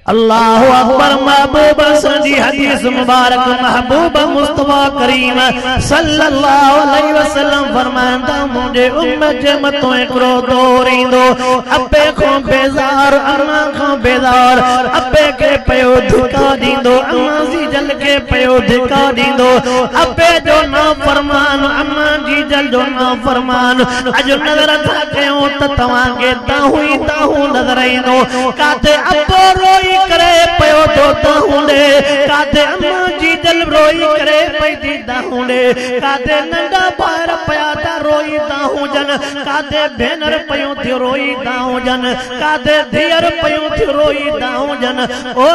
अल्लाहु अकबर। महबूब संजी हदीस मुबारक महबूब मुस्तफा करीम सल्लल्लाहु अलैहि वसल्लम फरमांदा मुझे उम्मत जे मतो एकरो दौर ईंदो अबे को बेजार अम्मा को बेजार अबे के पयो धुका दींदो अम्मा जी जल के पयो धुका दींदो अबे जो ना फरमान अम्मा जी जल जो ना फरमान अज नजर था कयो त तवा के ताहू नजर ईंदो काते अबो रोई करे पयो तो ताहुंडे काते अम्मा जी जल रोई करे पई दी ताहुंडे काते नंडा बार पया ता रोई ताहुजन काते भेनर पयो थी रोई ताहुजन काते धीर पयो थी रोई ताहुजन। ओ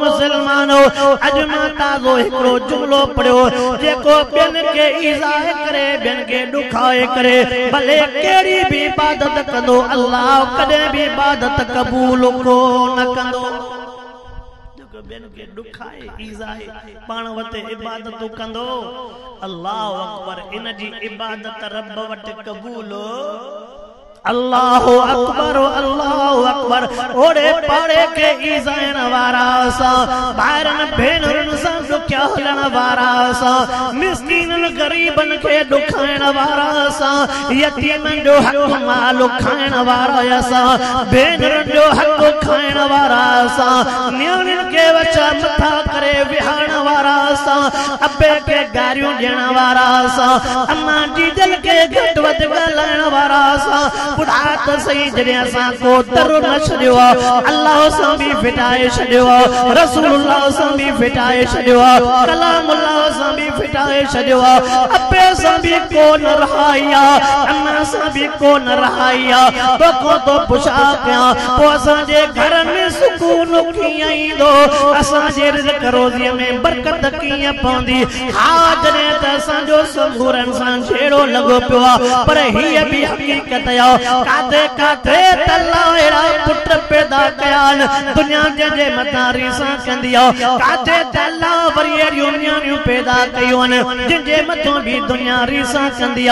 मुसलमानो अज मां ताज़ो हिकड़ो जुमलो पढ़ियो जेको बेन के ईज़ा करे बेन के दुखाए करे भले केड़ी भी इबादत कंदो अल्लाह कदे भी इबादत कबूल को न कंदो। बेन के दुखाए ईज़ाए पाण वते इबादत कंदो अल्लाह अकबर इन जी इबादत रब वटे कबूल। अल्लाहु अकबर अल्लाहु अकबर। ओड़े पाड़े के ईज़ाइन वारा सा बारन भेनरन सा दुखिया हलन वारा सा मिस्कीनन गरीबन के दुखाइण वारा सा यतीमन जो हक माल खाइण वारा सा भेनरन जो हक खाइण वारा सा न्याणिन के वचा मथा करे विहाण वारा सा अबे के गारियों ॾियण वारा सा अम्मा जी जल के घट वध ॻाल्हाइण वारा सा बुढ़ा त सही जॾहिं असां को दर न छॾियो अल्लाह सां बि फिटाए छॾियो रसूलुल्लाह सां बि फिटाए छॾियो कलामुल्लाह सां बि फिटाए छॾियो अबे सां बि को न रहाई अम्मा सां बि को न रहाई तोखो तो पुछा कयां पोइ असांजे घर में सुकून कीअं ईंदो असांजे रिज़्क़ रोज़ीअ में बरकत कीअं पवंदी। हा जॾहिं त असांजो संगूरनि सां छेड़ो लॻो पियो आहे पर हीअ बि हक़ीक़त आहे काथे काथे तल्ला पुट पैदा कयान दुनिया जे मथा रीसा कंदी काथे तल्ला वरी न्याणियूं पैदा कयूं जिनजे मथो भी दुनिया रीसा कंदी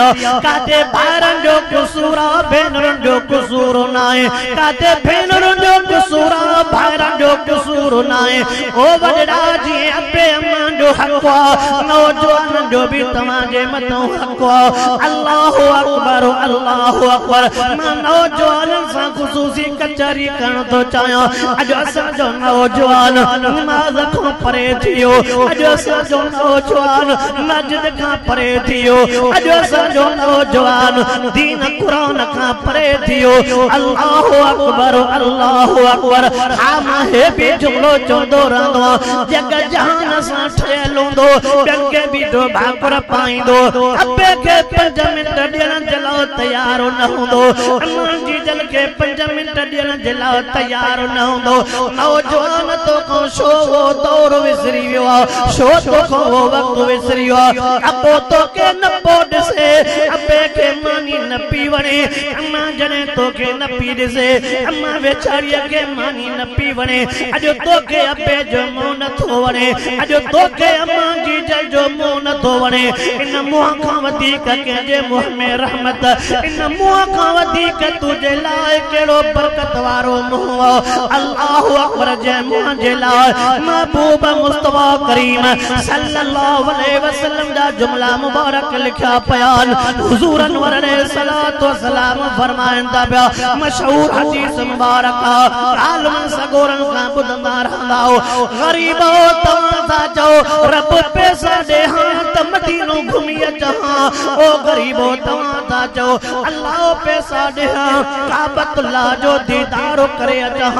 काथे भाइरनि जो कसूर आहे भेनरुनि जो कसूर न आहे काथे भेनरुनि जो कसूर आहे भाइरनि जो कसूर न आहे। ओ वॾड़ा जीअं अबे अम्मा जो हक़ आहे नौजवाननि जो बि तव्हांजे मथो हक़ आहे। अल्लाहु अकबर अल्लाहु अकबर। मां नौजवाननि सां ख़ुसूसी कचहरी करण थो चाहियां अॼु असांजो नौजवान नमाज़ खां परे थियो अॼु असांजो नौजवान मस्जिद खां परे थियो अॼु असांजो नौजवान दीन क़ुरान खां परे थियो। अल्लाहु अकबर अल्लाहु अकबर। हा मां हे बि जुमलो चवंदो रहंदो आहियां जग जहान सां ठहियल हूंदो ॿियनि खे बि तो भाकुर पाईंदो अबे खे 5 मिंट ॾियण जे लाइ तयार न हूंदो अम्मा जी जल के 5 मिंट ॾियण जे लाइ तयार न हूंदो। नौजवान तोखो छो वो दौर विसरी वियो आहे छो तोखो वो वक़्त विसरी वियो आहे अबो तोखे न पो ॾिसे अबे खे मानी न पी वणे अम्मा जॾहिं तोखे न पी ॾिसे अम्मा वेचारीअ खे मानी न पी वणे अॼु तोखे अबे जो मुंहुं नथो वणे अॼु तोखे अम्मा जी जल जो मुंहुं नथो वणे इन मुंहं खां वधीक कंहिंजे मुंह में रहमत इन मुंहं खां वधीक तुझे लाइ केड़ो बरकत वारो मुंह अल्लाहु अकबर। जे मुंह जे लाइ महबूब मुस्तफा करीम सल्लल्लाहु अलैहि वसल्लम जा जुमला मुबारक लिखा पयान हुजूर अनवर अलैहिस्सलातु वस्सलाम फरमाइंदा पिया मशहूर हदीस मुबारक आलम सगोरन खां ॿुधंदा रहंदा हो गरीबो तव्हां था चओ रब पैसा ॾे हां त मदीनो घुमी अचां ओ गरीबो तव्हां था चओ अल्लाह पैसा ॾे हां काबतुल्लाह जो दीदार करे अचां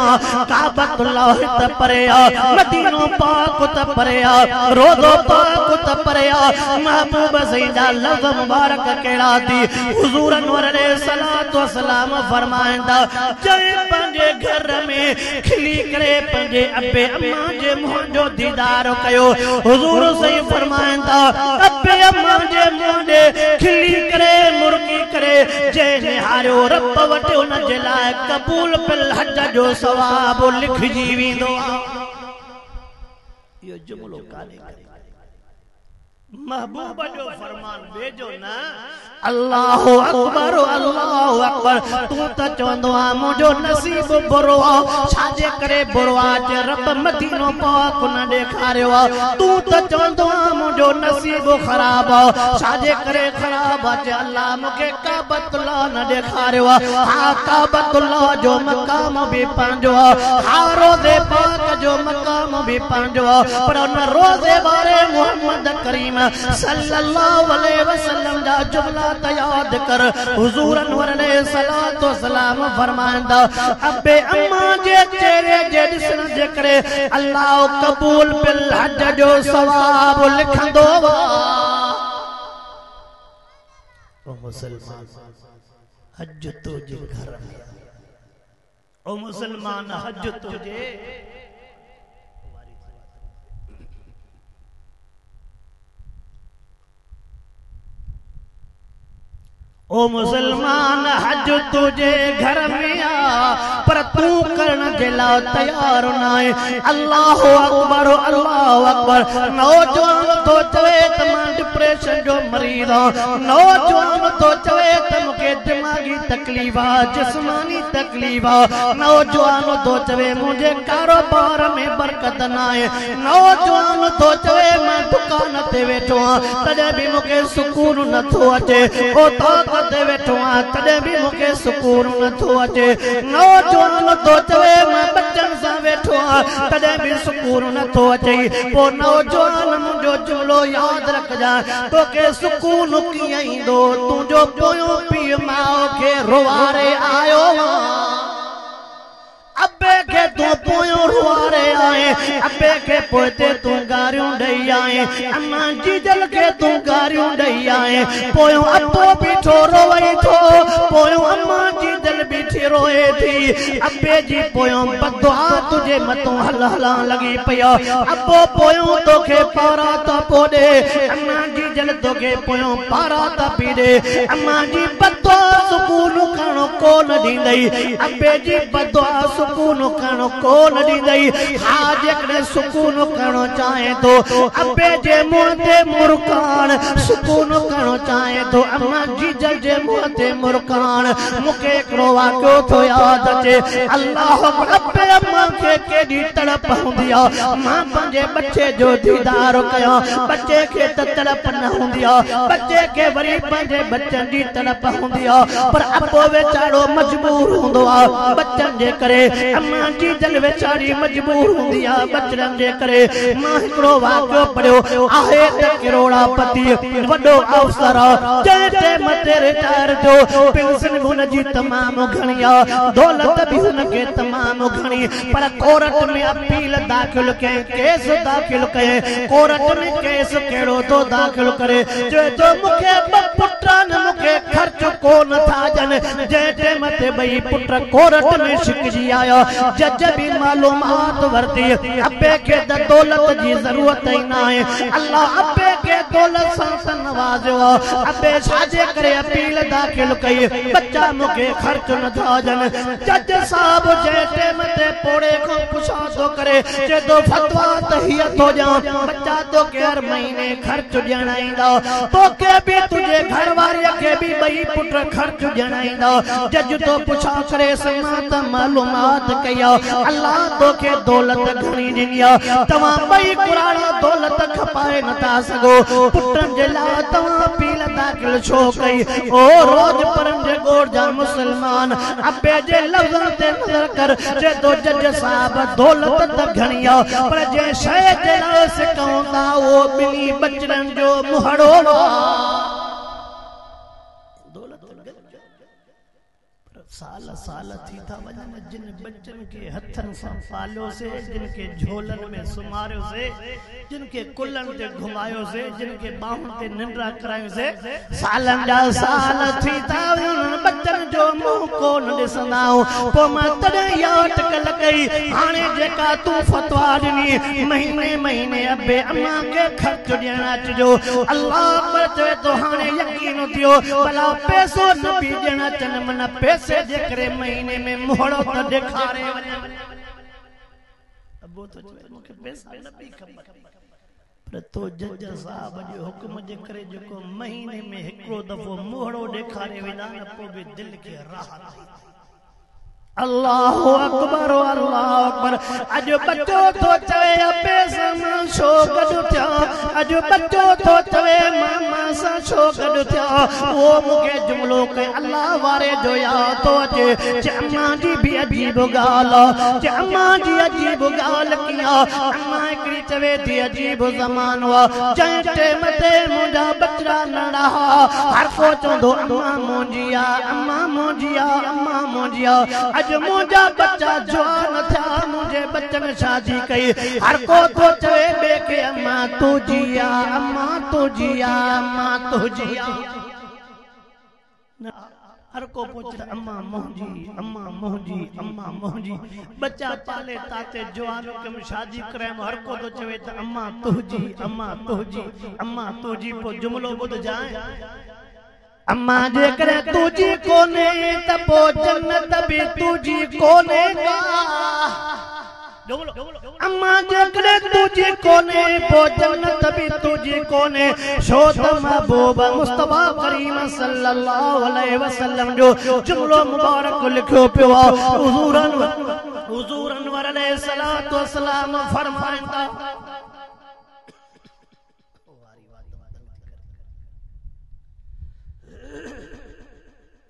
काबतुल्लाह त परे आ मदीनो पाक त परे आ रोज़ो पाक त परे आ महबूब सईदा लफ्ज़ मुबारक केड़ा थी हुजूर अनवर अलैहिस्सलातु वस्सलाम फरमाइंदा जय पंहिंजे घर में खिली करे पंहिंजे अबे अम्मा जे मुंह जो दीदार कयो हुजूर सही फरमाइंदा अबे अम्मा जे मुंह जे खिली करे मुर्गी करे जे निहारियो रब वटि उन जे लाइ कबूल पिल हज जो सवाब लिखजी वेंदो। इहो जुमलो कान्हे महबूब जो फरमान भेजो ना अल्लाहु अकबर अल्लाहु अकबर तू त चवंदो आ मुंहिंजो नसीब बुरो आ छाजे करे बुरो आ जे रब मदीनो पाक न ॾेखारियो आ तू त चवंदो आ मुंहिंजो नसीब ख़राब आ छाजे करे ख़राब आ जे अल्लाह मूंखे काबतुल्लाह न ॾेखारियो आ हा काबतुल्लाह जो मक़ाम बि पंहिंजो आ हा रोज़े पाक जो मक़ाम बि पंहिंजो आ पर उन रोज़े वारे मोहम्मद करीम सल्लल्लाहु अलैहि वसल्लम जा जुमला याद कर हुजूर अनवर अलैहिस्सलातु वस्सलाम फरमांदा अबे अम्मा जे चेहरे जे ॾिसण जे करे अल्लाह कबूल बिल हज जो सवाब लिखंदो वा ओ मुसलमान हज तुझे घर में ओ मुसलमान हज तुझे ओ मुसलमान हज तुझे घर में आ पर तू करण जे लाइ तैयार न आहे अल्लाहु अकबर नौजवान तो चवे त मां डिप्रेशन जो मरीज आहियां नौजवान तो चवे त मूंखे दिमागी तकलीफ़ आहे जिस्मानी तकलीफ़ आहे नौजवान तो चवे मुंहिंजे कारोबार में बरकत न आहे नौजवान तो चवे मां दुकान ते वेठो आहियां तॾहिं बि मूंखे सुकून नथो अचे ओ ते वेठो आहियां तॾहिं बि मूंखे सुकून नथो अचे नौजवान तो चवे मां बच्चन सां वेठो आहियां तॾहिं बि सुकून नथो अचे पोइ नौजवान मुंहिंजो जुमलो यादि रखजांइ तोखे सुकून कीअं ईंदो तुंहिंजो पोयों पीउ माउ खे रुवारे आयो अबे के तू पोयों रुवारे आए अबे के पोते तू गारियों ॾेई आए अम्मा जीजल के तू गारियों ॾेई आए पोयों अब्बो बीठो रोई थो पोयों अम्मा जीजल बीठी रोए थी अबे जी पोयों बदुआ तुझे मतो हल हलां लगी पियो अब्बो पोयों तोखे पारा त पोॾे अम्मा जीजल तोखे पोयों पारा त पी ॾे अम्मा जी बदुआ सुकून करणो कोन ॾींदई अबे जी बदुआ सुकून करणो कोन ॾींदई हा जेकॾहिं सुकून करणो चाहे थो अबे जे मुंहं ते मुर्कान सुकून करणो चाहे थो अम्मा जीजल जे मुंहं ते मुर्कान मूंखे हिकिड़ो वाक़ियो थो यादि अचे अल्लाह अबे अम्मा खे केॾी तड़प हूंदी आहे मां पंहिंजे बच्चे जो दीदार कयां बच्चे खे त तड़प न हूंदी आहे बच्चे खे वरी पंहिंजे बच्चनि जी तड़प हूंदी आहे पर अबो वेचारो मजबूर हूंदो आहे बच्चनि जे करे अम्मा जीजल वेचारी मजबूर हूंदी आहे बचड़नि जे करे मां हिकिड़ो वाक़ियो पढ़ियो आहे त करोड़ापति वॾो अफसर जंहिं टाइम ते रिटायर थियो पेंशन हुनजी तमामु घणी आहे दौलत बि हुनखे तमामु घणी पर कोर्ट में अपील दाख़िल कयईं केस दाख़िल कयईं कोर्ट में केस कहिड़ो थो दाख़िल करे चए थो मूंखे ॿ पुट आहिनि मूंखे ख़र्च कोन था ॾियनि जंहिं टाइम ते ॿई पुट कोर्ट में शिकजी आया जज भी मालूमात वरती अबे के दौलत जी जरूरत ही ना है अल्लाह अबे के दौलत से नवाजो अबे छाजे करे अपील दाखिल कई बच्चा मुके खर्च न था जन जज साहब जे टेम ते पोड़े को पुछा तो करे जे तो फतवा तहियत हो जा बच्चा तो के हर महीने खर्च ॾियणाईंदा तो के भी तुझे घर वारी के भी बई पुट खर्च ॾियणाईंदा जज तो पुछा करे समात मालूमात कया अल्लाह तो के दौलत घणी ॾिनी तव्हां बई कुराड़ा दौलत खपाए नथा सघो पुटन जे लाइ तव्हां अपील दाखिल छो कई ओ रोज परम जे गोड़ जा मुसलमान अबे जे लफ्ज़न ते नज़र कर जे तो जज साहब दौलत त घणी पर जे शय जे लाइ सिकऊं था वो ॿिनी बचड़नि जो मुहड़ो साल साल थी था वजन जिन बच्चन के हथन से पालियो से जिनके झोलन में सुमारियो से जिनके कुलन ते घुमायो से जिनके बाहुन ते निंद्रा करायो से सालन जा साल थी था उन बच्चन जो मुंह कोन ॾिसंदाऊं पो मां तॾहिं इहा अटकल कई हाणे जेका तूं फतवा ॾिनी महीने महीने अबे अम्मा के खर्च ॾियण अचिजो अल्लाह पर चवे तो हाणे यकीन थियो भला पैसो न बि ॾियण अचनि मन पैसे जे करे महीने में मोहड़ो त ॾेखारे वञे अब वो तो मुखे पैसा न बि खपे पर तो जज साहब जे हुक्म जे करे जेको महीने में हिकिड़ो दफ़ो मोहड़ो ॾेखारे वेंदा न पोइ बि दिलि खे राहत थी। अल्लाहु अकबर अल्लाहु अकबर। अॼु बच्चो तो चवे अपे सां छो गॾु थिया, अॼु बच्चो तो चवे मामा सां छो गॾु थिया। वो मूंखे जुमिलो कई अल्लाह वारे जो यादि थो अचे। जे अम्मा जी बि अजीब ॻाल्हि, जे अम्मा जी अजीब ॻाल्हि कीअं। अम्मा हिकिड़ी चवे थी अजीब ज़मानो आहे, जंहिं टाइम ते मुंहिंजा बचड़ा नंढा हुआ हर को चवंदो अम्मा मुंहिंजी आहे, अम्मा मुंहिंजी आहे, अम्मा मुंहिंजी आहे। अॼु मुंहिंजा बच्चा जवान थिया, मुंहिंजे बच्चनि शादी कई, हर को तो चवे ॿिए खे अम्मा तुंहिंजी आहे, अम्मा तुंहिंजी आहे, अम्मा तुंहिंजी आहे। हर को पूछे अम्मा मुंहिंजी, अम्मा मुंहिंजी, अम्मा मुंहिंजी। बच्चा पाले ताते जवान के शादी करे हर को तो चवे त अम्मा तुंहिंजी, अम्मा तुंहिंजी, अम्मा तुंहिंजी। पोइ जुमिलो ॿुध जाए, अम्मा जे करे तुझी कोने त पोइ जन्नत बि तुझी कोने का। अम्मा जे करे तुझी कोने पोइ जन्नत बि तुझी कोने। छो त महबूब मुस्तफा करीम सल्लल्लाहु अलैहि वसल्लम जो जुमिलो मुबारक लिखियो पियो आहे। हुज़ूर अनवर अलैहिस्सलातु वस्सलाम फरमाईंदा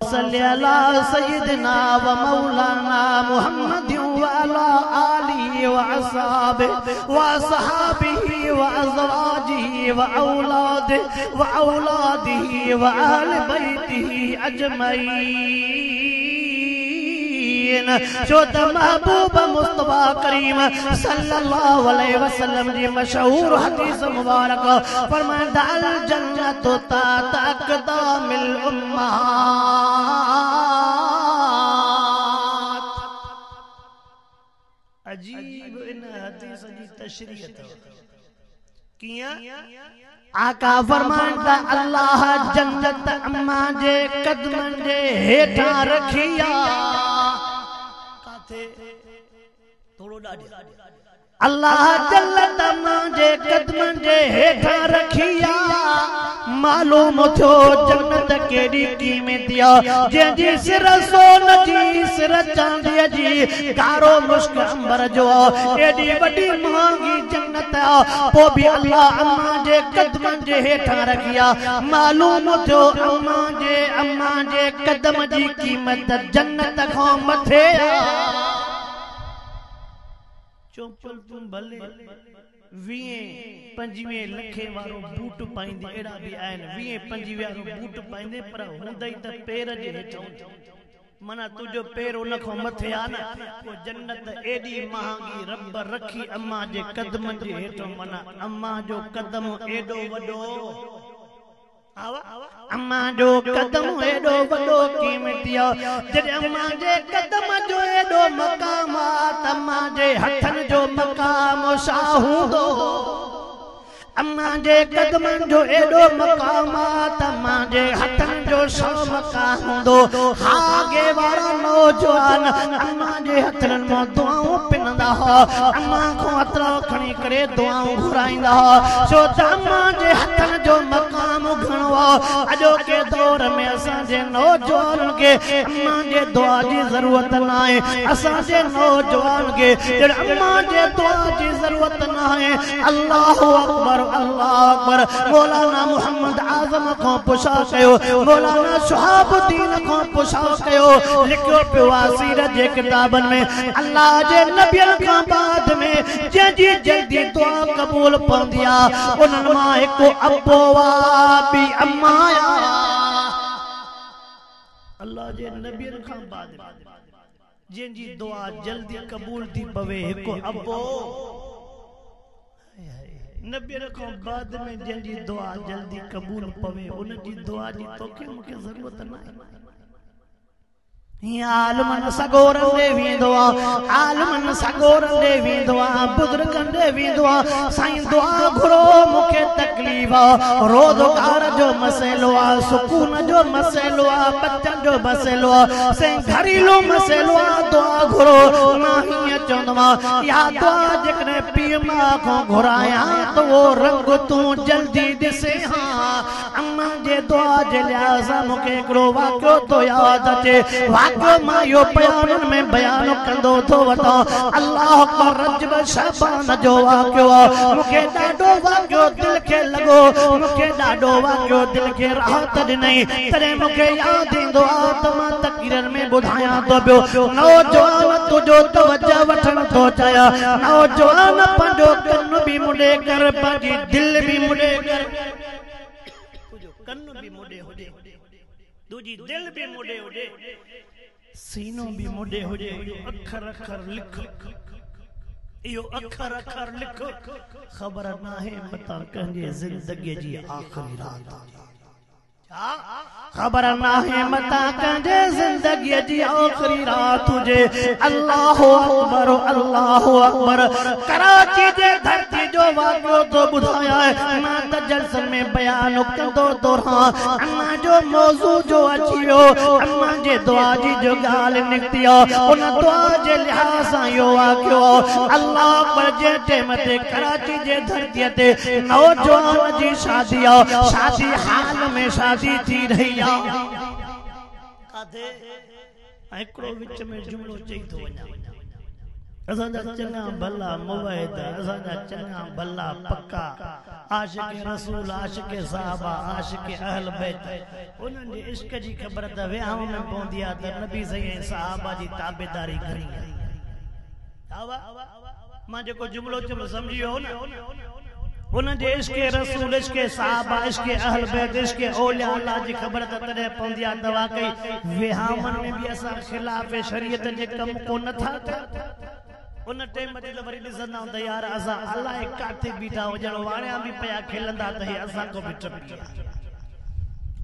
सल्ली अला सय्यिदना व मौलाना मुहम्मद व अला आलिहि व असहाबिहि व असहाबिहि व अज़वाजिहि व औलादिहि व औलादिहि व अहल बैतिहि अजमईन। छो त महबूब मुस्तफा करीम सल्लल्लाहु अलैहि वसल्लम जी मशहूर हदीस मुबारक फरमाइंदा अल जन्नतु तात अक़दामिल उम्महात। अजीब इन हदीस जी तशरीह किया। आका फरमाइंदा अल्लाह जन्नत अम्मा जे कदमनि जे हेठां रखिया। थोड़ो ॾाढी अल्लाह जन्नत अम्मा जे कदमनि जे हेठां रखिया। मालूम थियो जन्नत केॾी क़ीमती आहे, जंहिंजी सिर सोन जी सिर चांदीअ जी कारो मुश्क अंबर जो एॾी वॾी महांगी जन्नत आहे, पोइ बि अल्लाह अम्मा जे कदमनि जे हेठां रखिया। मालूम थियो अम्मा जे कदम जी क़ीमत जन्नत खां मथे आहे। चोपल तुम भले 20-25 लखे वारो बूट पाईंदे एड़ा भी आहिनि, 20-25 वारो बूट पाईंदे पर हूंदई त पेर जे हेठों मना तुझो पेर उन खां मथे आ न। वो जन्नत एडी महांगी रब रखी अम्मा जे कदम जे हेठों, मना अम्मा जो कदम एडो वडो, अम्मा जो कदम एडो वडो कीमती आहे। जॾहिं अम्मा जे कदम जो एडो मक़ाम आहे त अम्मा जे हथनि जो मक़ाम छा हूंदो। अम्मा जे कदमनि जो एडो मक़ाम आहे त अम्मा जे हथनि जो छा मक़ाम हूंदो। हागे वारा नौजवान अम्मा जे हथनि मां दुआऊं पिनंदा हुआ, अम्मा खां हथड़ा खणी करे दुआऊं घुराईंदा हुआ। छो त अम्मा जे हथनि जो मक़ाम घणो आहे। अॼोके दौर में असांजे नौजवान खे अम्मा जे दुआ जी ज़रूरत न आहे। असांजे नौजवान खे अम्मा जे दुआ जी ज़रूरत न आहे। अल्लाहु अकबर अल्लाह अकबर। मौलाना मोहम्मद आज़म खां पुछा कयो, मौलाना शहाबुद्दीन खां पुछा कयो, लिखियो पियो आहे सीरत जे किताबनि में अल्लाह जे नबियनि खां बाद में जंहिंजी जल्दी दुआ क़बूल पवंदी आहे उन्हनि मां हिकु अबो बि अम्मा आहे। अल्लाह जे नबियनि खां बाद जंहिंजी दुआ जल्दी क़बूल थी पवे हिकु अबो। नबियनि खां बाद में जंहिंजी दुआ जल्दी क़बूल पवे उन जी दुआ जी तोखे मूंखे ज़रूरत न आहे। आलमन सगोरन दे वेंदो आहे, आलमन सगोरन दे वेंदो आहे, बुजुर्गन दे वेंदो आहे। साईं दुआ घुरो मूंखे तकलीफ़ आहे, रोज़गार जो मसइलो आहे, सुकून जो मसइलो आहे, बच्चन जो मसइलो आहे, साईं घरेलू मसइलो आहे। दुआ घुरो मां हीअं चवंदो या दुआ जेकॾहिं पीउ मां खां घुरायां त वो रंग तूं जल्दी ॾिसे हां अम्मा जे दुआ जे लिहाज़ सां मूंखे हिकिड़ो वाक़ियो थो यादि अचे वाक़ियो मां इहो बयाननि में बयान कंदो थो वठां अल्लाह अकबर रजब शबान जो वाक़ियो मूंखे ॾाढो वाक़ियो दिलि खे लॻो मूंखे ॾाढो वाक़ियो दिलि खे राहत ॾिनई तॾहिं मूंखे यादि ईंदो आहे त मां तक़रीर में ॿुधायां थो पियो नौजवान तुंहिंजो तवजो वठण थो चाहियां नौजवान पंहिंजो कन बि मुॾे कर पंहिंजी दिलि बि मुॾे कर कन भी मुड़े हुजे दूजी दिल भी मुड़े हुजे सीनो भी मुड़े हुजे अखर अखर लिख इहो अखर अखर लिख ख़बर नाहे मता कंहिंजे ज़िंदगी जी आख़िरी रात ख़बर नाहे मता कंहिंजे ज़िंदगी जी आख़िरी रात हुजे अल्लाहु अकबर कराची जे धरती जो वाक़ियो तो ॿुधाया मां त जलसन में बयान कंदो तो रहां अम्मा जो मौज़ू जो अची वियो अम्मा जे दुआ जी जो ॻाल्हि निकिती उन दुआ जे लिहाज़ सां इहो वाक़ियो अल्लाह अकबर जे टाइम ते कराची जे धरतीअ ते नौजवान जी शादी शादी हाल में शादी थी रही काथे हिकिड़ो विच में जुमिलो चई थो वञा असांजा चङा भला मुवहिद असांजा चङा भला पक्का आशिक रसूल आशिक साहबा आशिक अहल बैत उन्हनि जे इश्क जी ख़बर त विहांव में पवंदी आहे त नबी सही साहबा जी ताबेदारी घणी आहे मां जेको जुमिलो चयो सम्झी वियो न उनजे इश्क रसूल इश्क साहबा इश्क अहल बैत इश्क औलिया अल्लाह जी ख़बर त तॾहिं पवंदी आहे त वाकई विहांवन में बि असां ख़िलाफ़ शरीयत जे कम को नथा उन टाइम ते वरी ॾिसंदा त यार असां अलाए काथे बीठा हुजण वाणिया बि पिया खेलंदा त हे असां को बि टपी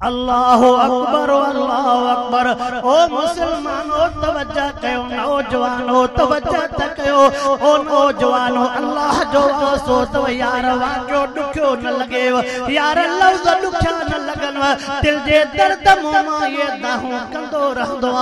अल्लाहु अकबर ओ मुसलमानो तवज्जो कयो नौजवानो तवज्जो त कयो ओ नौजवानो अल्लाह जो वास्तो तो यार वाक़ियो ॾुखियो न लॻेव यार लफ़्ज़ ॾुखिया न लॻनव दिल जे दर्द मुंहुं ये दाहूं कंदो रहंदो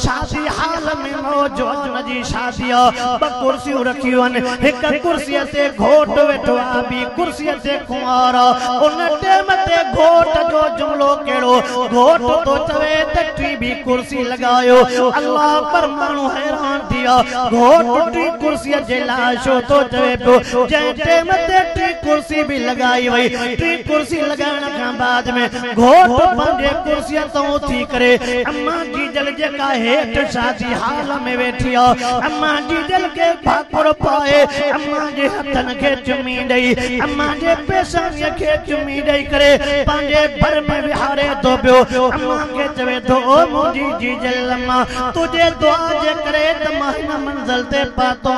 शादी हाल में नौजवान जी शादी ॿ कुर्सियूं रखियूं आहिनि हिक कुर्सीअ ते घोट वेठो आहे ॿी कुर्सीअ ते कुंवार उन टाइम ते घोट जो जुमिलो केड़ो घोट तो चवे त टी भी कुर्सी लगायो अल्लाह पर मानू हैरान थिया घोट टी कुर्सी जे लाइ छो तो चवे पियो जंहिं टाइम ते टी कुर्सी भी लगाई वई टी कुर्सी लगाइण खां बाद में घोट पंहिंजे कुर्सीअ तो उथी करे अम्मा जी जल जेका हेठ शादी हाल में वेठी अम्मा जी जल के भाकुर पाए अम्मा जे हथन के चुमी ॾेई अम्मा जे पेशानीअ खे चुमी ॾेई करे पंहिंजे भर में विहारे तो पियो अम्मा के चवे तो ओ मुंहिंजी जी जल अम्मा तुझे दुआ जे करे त मां हिन मंज़िल ते पहुतो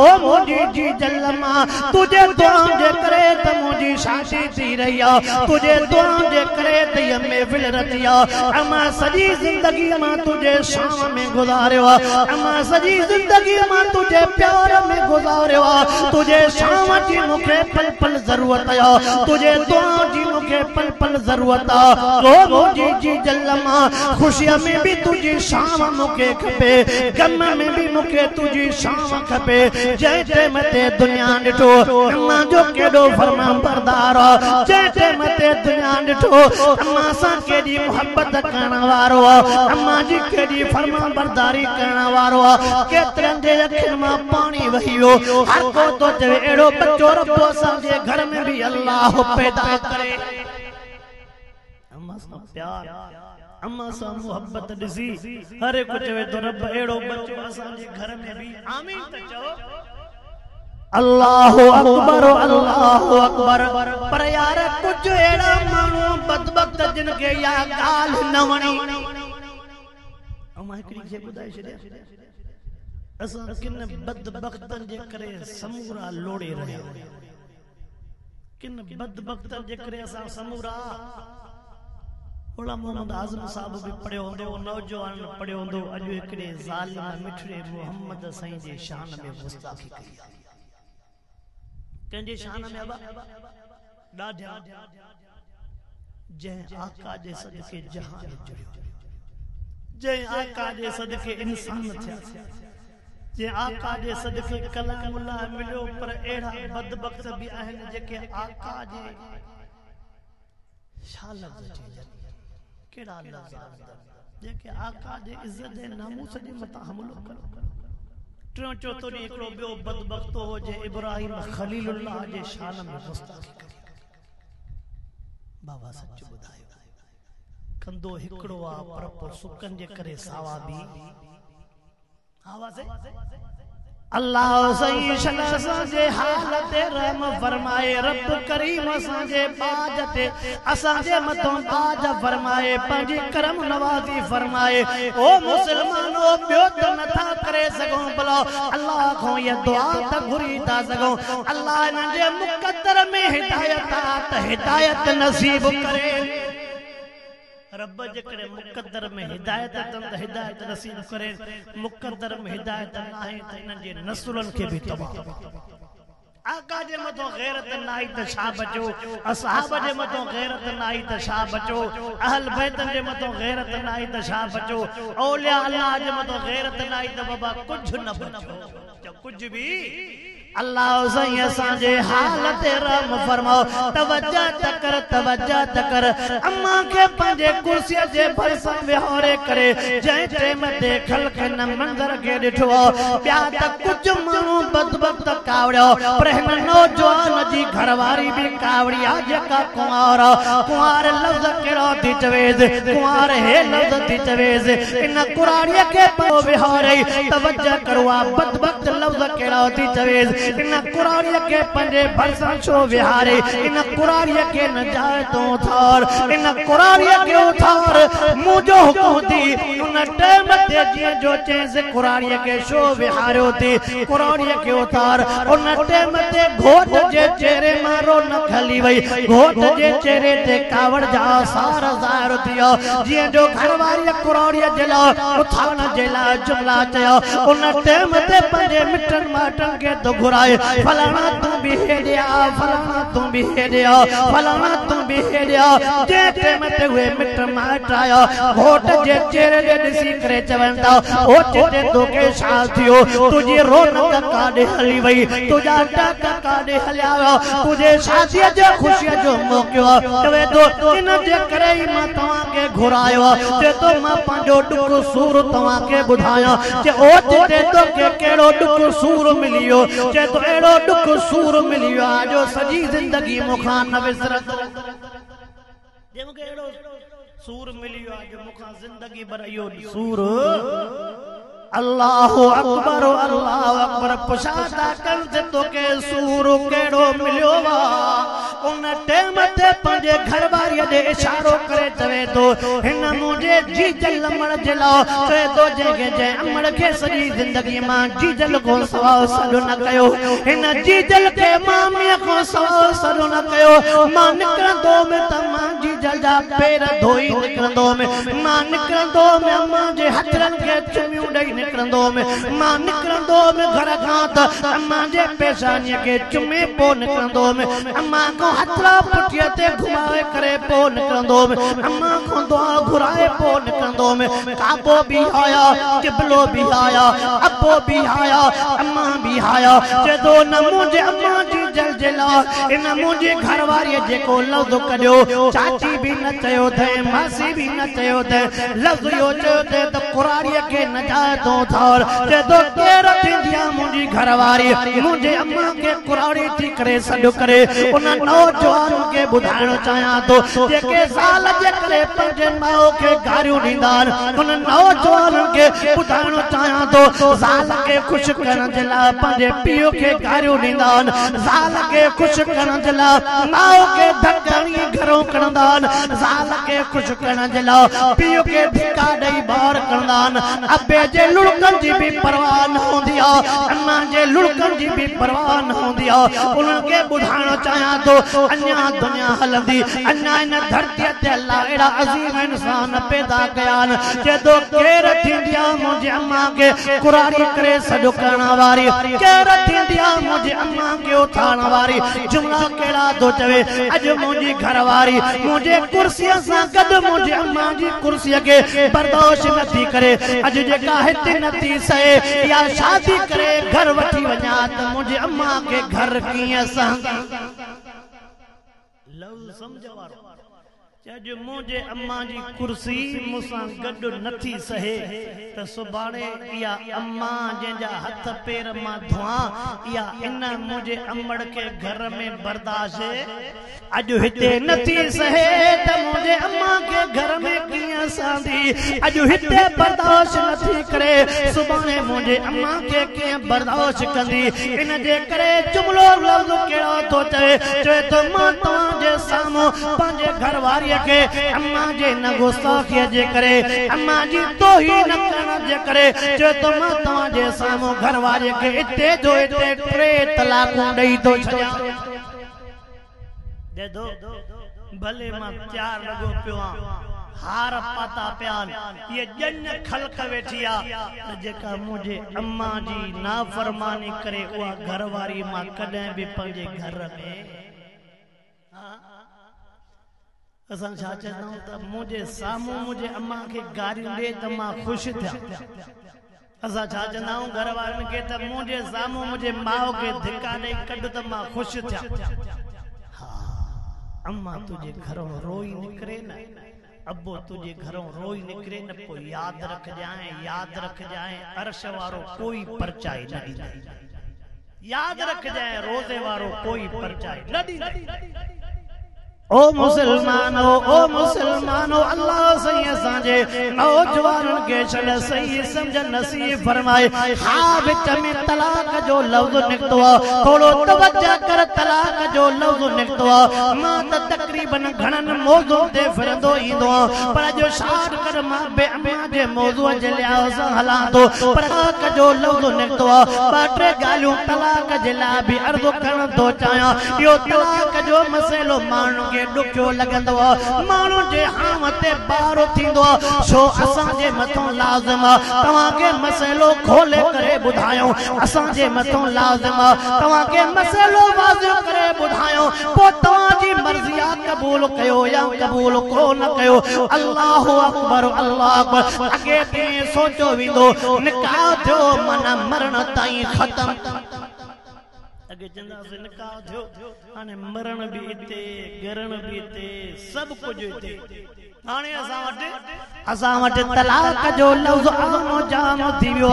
ओ मुंहिंजी जी जल अम्मा तुझे दुआ जे करे त मुंहिंजी शादी थी रही तुझे दुआ जे करे त ये महफिल रची अम्मा सॼी ज़िंदगी मां तुझे शाम में गुज़ारियो अम्मा सॼी ज़िंदगी मां तुझे प्यार में गुज़ारियो तुझे शाम जी मूंखे पल पल ज़रूरत तुझे दुआ जी मूंखे पल पल ज़रूरत ओ मुंहिंजी जी जल मां ख़ुशीअ में भी तुझी शाम मूंखे खपे गम में भी मूंखे तुझी शाम खपे जंहिं टाइम ते दुनिया ॾिठो अम्मा जो केॾो फरमाबरदार जंहिं टाइम ते दुनिया ॾिठो अम्मा सां केॾी मोहब्बत करण वारो अम्मा जी केॾी फरमाबरदारी करण वारो केतिरनि जे अखियुनि मां पाणी वही वियो हर को तो चवे अहिड़ो बच्चो रब्बो असांजे घर में भी अल्लाह पैदा करे अम्मा सां प्यार अम्मा सां मोहब्बत ॾिसी हर को चवे तो रब अहिड़ो बच्चो असांजे घर में भी आमीन त चओ अल्लाहु अकबर पर यार कुछ एड़ा मानू बदबख्त जिन के या गाल न वणी अम्मा हिकड़ी जे बुधाए छड़िया असां किन बदबख्तन जे करे समूरा लोड़े रहिया किन बदबख्तन जे करे असां समूरा ओला मोहम्मद आजम साहब भी पढ़ियो होंदो नौजवान पढ़ियो होंदो अॼु हिकड़े ज़ालिम मिठड़े मोहम्मद साईं जे शान में गुस्ताखी कई कंहिंजे शान में अबा ॾाढा जंहिं आका जे सदके जहान जुड़ियो जंहिं आका जे सदके इंसान थिया जे आका जे सदके कलाम अल्लाह मिलियो पर एड़ा बदबख्त भी आहिन जेके आका जे छा लफ़्ज़ चइजनि केड़ा लफ़्ज़ जेके आका जे इज्जत जे नामूस जे मथां हमलो कनि टियों चौथों ॾींहुं हिकिड़ो ॿियो बदबख्त हो जे इब्राहिम खलीलुल्लाह जे शान में गुस्ताखी करी बाबा सच ॿुधायो कंदो हिकिड़ो आ पर पोइ सुकनि जे करे सावा बि अल्लाह सही शनासा जे हालत रहम फरमाए रब करीम असांजे बाज ते असांजे मथों बाज फरमाए पंहिंजी करम नवाज़ी फरमाए ओ मुसलमानो ॿियो त नथा करे सघूं भला अल्लाह खां ये दुआ त घुरी था सघूं अल्लाह हिननि जे मुक़द्दर में हिदायत आ त हिदायत नसीब करे रब जेकरे मुक़द्दर में हिदायत तंद हिदायत नसीब करे मुक़द्दर में हिदायत नाहे त इन्हनि जे नस्लनि खे बि तबाह आका जे मथों गैरत नाई त छा बचो असहाब जे मथों गैरत नाई त छा बचो अहल बैतन जे मथों गैरत नाई त छा बचो औलिया अल्लाह जे मथों गैरत नाई त बाबा कुछ न बचो कुछ भी अल्लाह सही असांजे हालत रहम फरमाओ तवज्जो तकर अम्मा के पंहिंजे कुर्सीअ जे भरिसां विहारे करे जंहिं टाइम ते ख़ल्क़ न मंज़र खे ॾिठो ॿिया त कुझु माण्हू बदबख्त कावड़ियो पर हिन नौजवान जी घरवारी बि कावड़ी आहे जेका कुंवार लफ़्ज़ कहिड़ो थी चवेसि कुंवार हे लफ़्ज़ थी चवेसि इन कुराड़ीअ खे पियो विहारे तवज्जो करो आहे बदबख्त लफ़्ज़ कहिड़ो थी चवेसि इन कुराड़ीअ खे पंहिंजे भरिसां छो विहारे इन कुराड़ीअ खे न जाए तो उथार इन कुराड़ीअ खे उथार मुंहिंजो हुकुम थी उन टाइम ते जीअं जो चएसि कुराड़ीअ खे छो विहारियो थी कुराड़ीअ खे उथार उन टाइम ते घोट जे चेहरे मां रौनक हली वई घोट जे चेहरे ते कावड़ जा आसार ज़ाहिर थिया जीअं जो घरवारीअ कुराड़ीअ जे लाइ उथारण जे लाइ जुमला चया उन टाइम ते पंहिंजे मिटनि माइटनि खे तो घुराए फलाना तू भी हेडिया फलाना तू भी हेडिया फलाना तू भी हेडिया जे टाइम ते हुए मिट माइट आया घोट जे चेहरे ॾे ॾिसी करे चवनि था ओ चिटे तोखे छा थियो तुंहिंजी रौनक काॾे हली वई तुंहिंजा टक काॾे हलिया विया तुंहिंजे शादीअ जे ख़ुशीअ जो मौक़ो चवे थो इन जे करे ई मां तव्हांखे घुरायो चए थो मां पंहिंजो ॾुख सूर तव्हांखे ॿुधायां जे ओ चिटे तोखे कहिड़ो ॾुख सूर मिलियो चए तो एड़ो दुख सूर मिलियो आ जो सजी जिंदगी मुखां न विसरंदो जे मूंखे एड़ो सूर मिलियो आ जो मुखां जिंदगी भर इहो सूर अल्लाहु अकबर पुछाता कंद तोखे सूर केड़ो मिलियो वा उन टाइम ते पंहिंजे घरवारीअ ॾे इशारो करे चवे थो हिन मुंहिंजे जीजल अमड़ जे लाइ चए थो जंहिंखे जंहिं अमड़ खे सॼी ज़िंदगी मां जीजल खां सवाइ सॾु न कयो हिन जीजल खे मामीअ खां सवाइ सॾु न कयो मां निकिरंदो में त मां जीजल जा पेर धोई निकिरंदो में मां निकिरंदो में अम्मा जे हथनि खे चुमियूं ॾेई निकिरंदो में मां निकिरंदो में घर खां त अम्मा जे पेशानीअ खे चुमे पोइ निकिरंदो में अम्मा खां हथड़ा पुठीअ ते घुमाए करे पोइ निकिरंदो में अम्मा खां दुआ घुराए पोइ निकिरंदो में काबो बि आया क़िबलो बि आया अबो बि आया अम्मा बि आया चए थो न मुंहिंजे अम्मा जी जल लाइ इन मुंहिंजी घरवारीअ जेको लफ़्ज़ कढियो चाची बि न चयो अथई मासी बि न चयो अथई लफ़्ज़ इहो चयो अथई त कुराड़ीअ खे न जाए तो थार चए थो केरु थींदी आहे मुंहिंजी घरवारी मुंहिंजे अम्मा खे कुराड़ी थी करे सॾु करे उन नौजवान के ॿुधाइणु चाहियां थो जेके साल जे करे पंहिंजे माउ खे गारियूं ॾींदा आहिनि उन नौजवान खे ॿुधाइणु चाहियां थो ज़ाल खे ख़ुशि करण जे लाइ पंहिंजे पीउ खे गारियूं ॾींदा आहिनि ज़ाल खे ख़ुशि करण जे लाइ माउ खे धकणी घरों कढंदा आहिनि ज़ाल खे ख़ुशि करण जे लाइ पीउ खे धिका ॾेई ॿाहिरि कढंदा आहिनि अबे जे लुड़कनि जी बि परवाह न हूंदी आहे अम्मा जे लुड़कनि जी बि परवाह न हूंदी आहे उन्हनि खे ॿुधाइणु चाहियां थो अन्या दुनिया हलंदी अन्या इन धरतीअ ते अल्लाह अहिड़ा अज़ीम इंसान पैदा कया आहिनि चए थो केरु थींदी आहे मुंहिंजी अम्मा खे कुराड़ी करे सॾु करण वारी केरु थींदी आहे मुझे अम्मा के उठाण वारी जुमला केड़ा तो चवे अज मुझी घरवारी मुझे कुर्सी से गद मुझे अम्मा जी कुर्सी के बर्दाश्त नथी करे अज जेका हिते नथी सहे या शादी करे घर वठी वञा त मुझे अम्मा के घर कीअं सहंदी लव समझ वारो जो मुझे अम्मा जी कुर्सी मुसा गड नथी सहे त सुभाणे या अम्मा जंहिंजा हथ पेर मां धोआ या इन मुझे अम्मड़ के घर में बर्दाश्त अज हिते नथी सहे त मुझे अम्मा के घर में कीअं सहंदी अज हिते बर्दाश्त नथी करे सुभाणे मुझे अम्मा के कीअं बर्दाश्त कंदी इन जे करे जुमलो लफ्ज़ केड़ो तो चवे तो मां तव्हां जे साम्हूं पंहिंजे घरवारी के अम्मा जे न गुस्ताखी जे करे अम्मा जी तो ही न करण जे करे जो तो मां तव्हां जे साम्हूं घरवारी के इते जो इते 3 तलाकूं ॾेई तो छॾियां दे दो भले मां तैयार लगो पियो हार पाता प्यान ये जन खलक वेठिया जेका मुझे अम्मा जी नाफरमानी करे उहा घरवारी मां कदे भी पंजे घर में असां छा चवंदा त मुझे सामू मुझे अम्मा के गारियूं ॾे त मां ख़ुशि थिया असां छा चवंदा आहियूं घर वारनि खे त मुझे सामू मुझे माउ के धिका ॾेई कढ त मां ख़ुशि थिया हा अम्मा तुझे घरों रोई निकिरे न अब्बो तुझे घरों रोई निकिरे न पोइ यादि रखजांइ अर्श वारो कोई परचाई न ॾींदई यादि रखजांइ रोज़े वारो कोई परचाई न ॾींदई ओ मुसलमानो अल्लाह सही असांजे नौजवाननि खे छॾ सही समझ नसीब फरमाए हा विच में तलाक जो लफ्ज़ निकतो थोड़ो तवज्जो कर तलाक जो लफ्ज़ निकतो मां त तकरीबन घणनि मौज़ू ते फिरंदो ईंदो पर जो शाद कर मां बे अम्मा जे मौज़ू जे लिहाज़ सां हलां थो पर तलाक जो लफ्ज़ निकतो 2-3 ॻाल्हियूं तलाक जे लाइ बि अर्ज़ करण थो चाहियां इहो तलाक जो मसइलो माण्हू दुखो लगंदो मानू जे हाम ते बारो थींदो छो असां जे मथों लाज़िम तवां के मसइलो खोले करे बुधायो असां जे मथों लाज़िम तवां के मसइलो वाज़िह करे बुधायो पो तवां जी मर्ज़ी कबूल कयो या कबूल को न कयो अल्लाहु अकबर अगे के सोचो विंदो निकाह थियो मन मरण ताईं खत्म अगे चंदा से निकाह थियो हाने मरण भी इते गरण भी इते सब कुछ इते हाने असां वटि तलाक जो लफ्ज़ अज़मो जाम थी वियो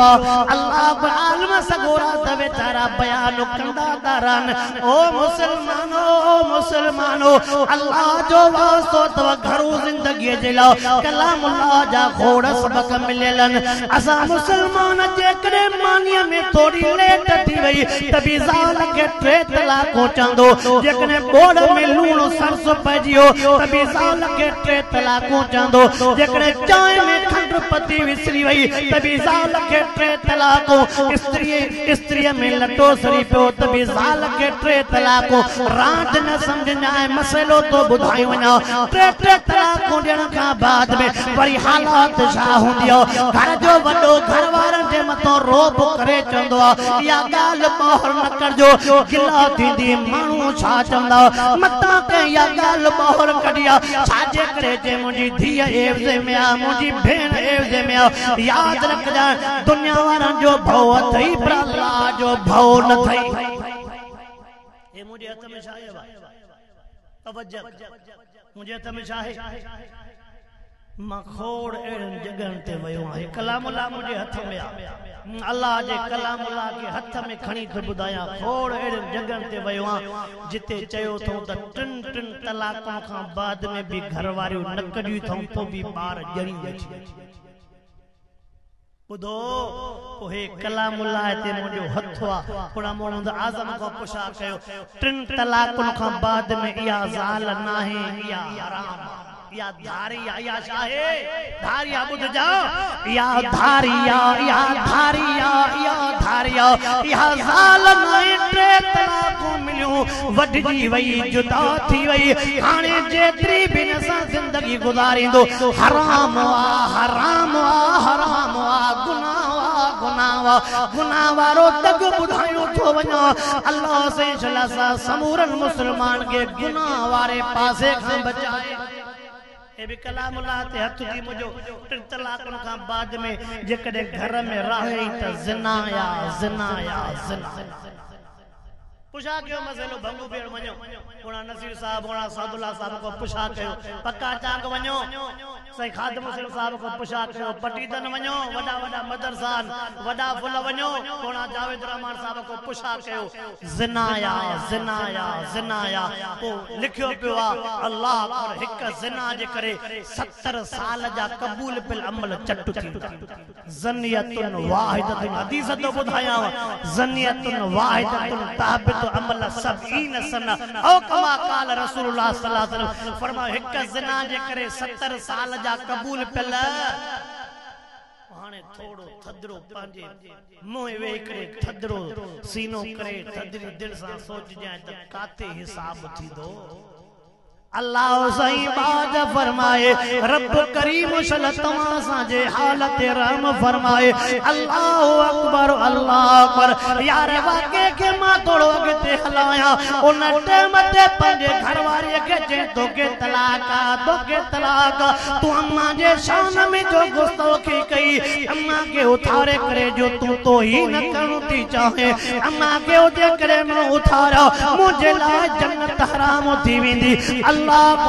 अल्लाह आलम सगोरा त वेचारा बयान कंदा दारन ओ मुसलमानो अल्लाह जो वास्तो तव घरू जिंदगी जे ला कलामुल्लाह जा खोड़ सबक मिललन असां मुसलमान जे करे मानिया में थोड़ी लेट थी वई तभी ज़ाल के 3 तलाको चंदो जेकने बोड़ में लूण सरस पजियो तभी ज़ाल के 3 तलाको चंदो जेकने चाय में खंड पत्ती विसरी वई तभी ज़ाल के 3 तलाको स्त्री में लटो सरी पियो तभी ज़ाल के 3 तलाको रात न समझना है मसलो तो बुधाई वना 3 तलाको ॾियण खां बाद में वरी हालात छा हुंदियो घर जो वडो घर वारन जे मथों रोब करे चंदो या गाल मोहर न करजो गिला थींदी माण्हू छा चंदा मता के या गाल मोहर कढिया छाजे करे जे मुंजी धीअ एवज़े में आ मुंजी भेण एवज़े में आ याद रखजा दुनिया वारन जो भव अथई पर अल्लाह जो भव न थई ए मुंजे हथ में छा है तवज्जो मुंजे हथ में छा है मां खोड़ एड़न जगहन ते वयो आहे कलामुल्लाह मुंजे हथ में आ अल्लाह जे कलामुल्लाह के हथ में खणी तो बुधाया खोड़ एड़न जगहन ते वयो आ जिते चयो थो त 3 तलाकों खां बाद में भी घर वारियूं न कढियूं थो तो भी बार जणी वेठी बुधो ओहे कलामुल्लाह ते मुंजो हथ आ पुणा मोहम्मद आजम को पुछा कयो 3 तलाकों खां बाद में या ज़ाल नाहे या हराम या धारिया या शाहे धारिया बुध जा या धारिया या ज़ाल नाहे 3 तलाकों मिलियो वढजी वई जुदा थी वई हाने जेतरी भी नसा जिंदगी गुजारिंदो हराम आ गुनाह गुनाह वारो तक बुधायो थो वना अल्लाह से जलसा समूरन मुसलमान के गुनाह वारे पासे खां बचाए ए भी कलामुल्लाह ते हथ दी मुजो तलाकन खां बाद में जेकॾहिं घर में रहे त ज़िना या पुछा कयो मसलो भंगू पेड़ वञो होना नसीर साहब होना सादुल्ला साहब को पुछा कयो पक्का चांग वञो सही खादम हुसैन साहब को पुछा कयो पटीदन वञो वडा वडा मदरसान वडा फुल वञो होना जावेद रहमान साहब को पुछा कयो ज़िना या को लिखियो पियो अल्लाह पर हिक ज़िना जे करे 70 साल जा कबूल बिल अमल चट थी ज़नियतुन वाहिदतुन हदीस तो बुधाया ज़नियतुन वाहिदतुन ताबित अमल 70 सना औ कमा काल रसूलुल्लाह सल्लल्लाहु अलैहि वसल्लम फरमायो हिक ज़िना जे करे 70 साल जा कबूल पिल हाने थोड़ो थदरो पांजे मोए वे करे थदरो सीनो करे थदरी दिल सा सोच जाए त काते हिसाब थी दो अल्लाह सही बात फरमाए रब करीम सल्लल्लाहु साजे हालत रहम फरमाए अल्लाह अकबर यार वाके के मां थोड़ो अगते हलाया उन टाइम ते पंजे घरवारी के जे तो के तलाक तू अम्मा जे शान में जो गुस्ताखी कई अम्मा के उठारे करे जो तू तो ही न करू थी चाहे अम्मा के उजे करे मैं उठारा मुझे ला जन्नत हराम थी वेंदी अल्लाह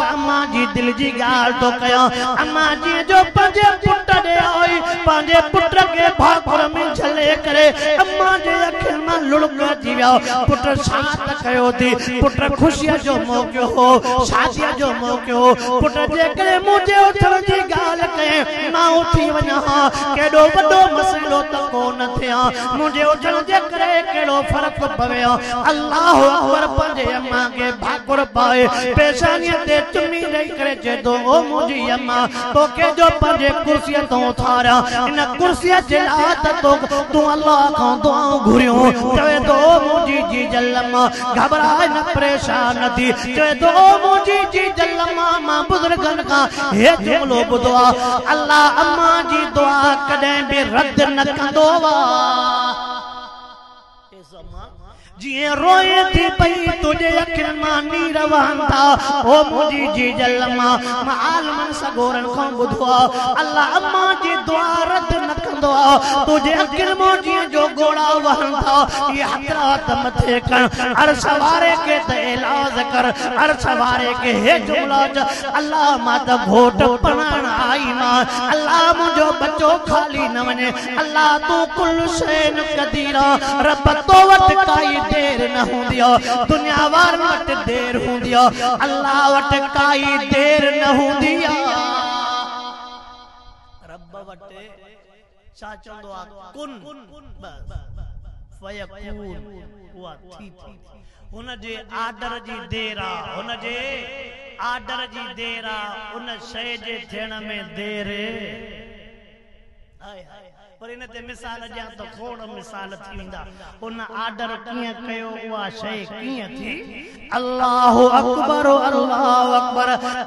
अम्मा जी दिल जी गाल तो कया अम्मा जी जो पंजे पुट दे आई पंजे पुट के भाकुर में झले करे अम्मा जे अखिन में लुड़क जी विया पुट साथ कयो थी पुट खुशियां जो मौको हो शादी जो मौको हो पुट जे करे मुझे उठण जी गाल कहे मां उठी वना केडो बड़ो मसलो त कोन थिया मुझे उठण जे करे केडो फर्क पवे अल्लाह अकबर पंजे अम्मा के भाकुर पाए पेशानी ते चुमी रही करे जे दो ओ मुझी अम्मा तो के जो पंजे कुर्सी तो उठारा इन कुर्सी जला तो तू अल्लाह को दुआ घुरियो चवे दो मुझी जी जल्लमा घबराए न परेशान थी चवे दो मुझी जी जल्लमा मां बुजुर्गन का हे जुमलो बुदवा अल्लाह अम्मा जी दुआ कदे भी रद्द न कंदो वा जिए रोए थी पई तुझे अखिन मां नीर वहंदा ओ मुझी जी जल्लमा माल मन सगोरन को बुधवा अल्लाह अम्मा जी दुआ रद न कंदो तुझे अखिन मोजी जो गोड़ा वहंदा ये हजरत मथे कर अर्श वारे के ते इलाज कर अर्श वारे के हे जुमला अल्लाह मा त घोट पणन आई मां अल्लाह मुजो बच्चो खाली न वने अल्लाह तू कुल शैन कदीरा रब तो वट काई देर न हुंदियो दुनिया वार वट देर हुंदियो अल्लाह वट काई देर न हुंदियो रब वट छा चंदो आ कुन फयकून हुआ थी हुन जे आर्डर जी देर आ हुन जे आर्डर जी देर आ उन शय जे थियण में देर हाय पर इन ते मिसाल दिया तो खोड़ मिसाल थी विंदा उन आर्डर किए कयो वा शय किए थी अल्लाह अकबर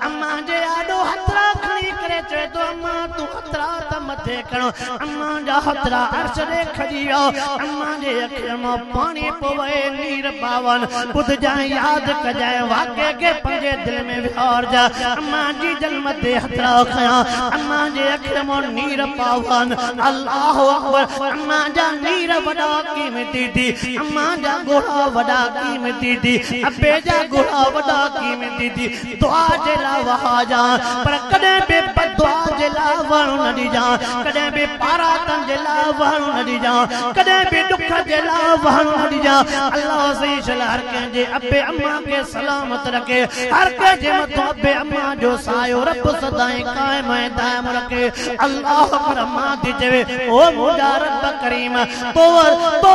अम्मा जे आडो हथरा खणी करे चए तो अम्मा तू हथरा त मथे खणो अम्मा जा हथरा अर्श दे खजी वियो अम्मा जे अखिन मां पानी पवे नीर पावन बुध जा याद कजाए वाके के पंजे दिल में विहार जा अम्मा जी जन्म ते हथरा खया अम्मा जे अखिन मां नीर पावन अल्लाह अकबर अम्मा जा नीर वडा कीमती थी अम्मा जा गोड़ा वडा कीमती थी अबे जा गोड़ा वडा कीमती थी दुआ जे ला वहा जा पर कदे बे बदुआ जे ला वण न दी जा कदे बे पारा तन जे ला वण न दी जा कदे बे दुख जे ला वण न दी जा अल्लाह से सलाह हर के जे अबे अम्मा के सलामत रखे हर के जे मतो अबे अम्मा जो सायो रब सदाई कायम है दायम रखे अल्लाह अकबर अम्मा दी जवे ओ मुझा रब करीम तो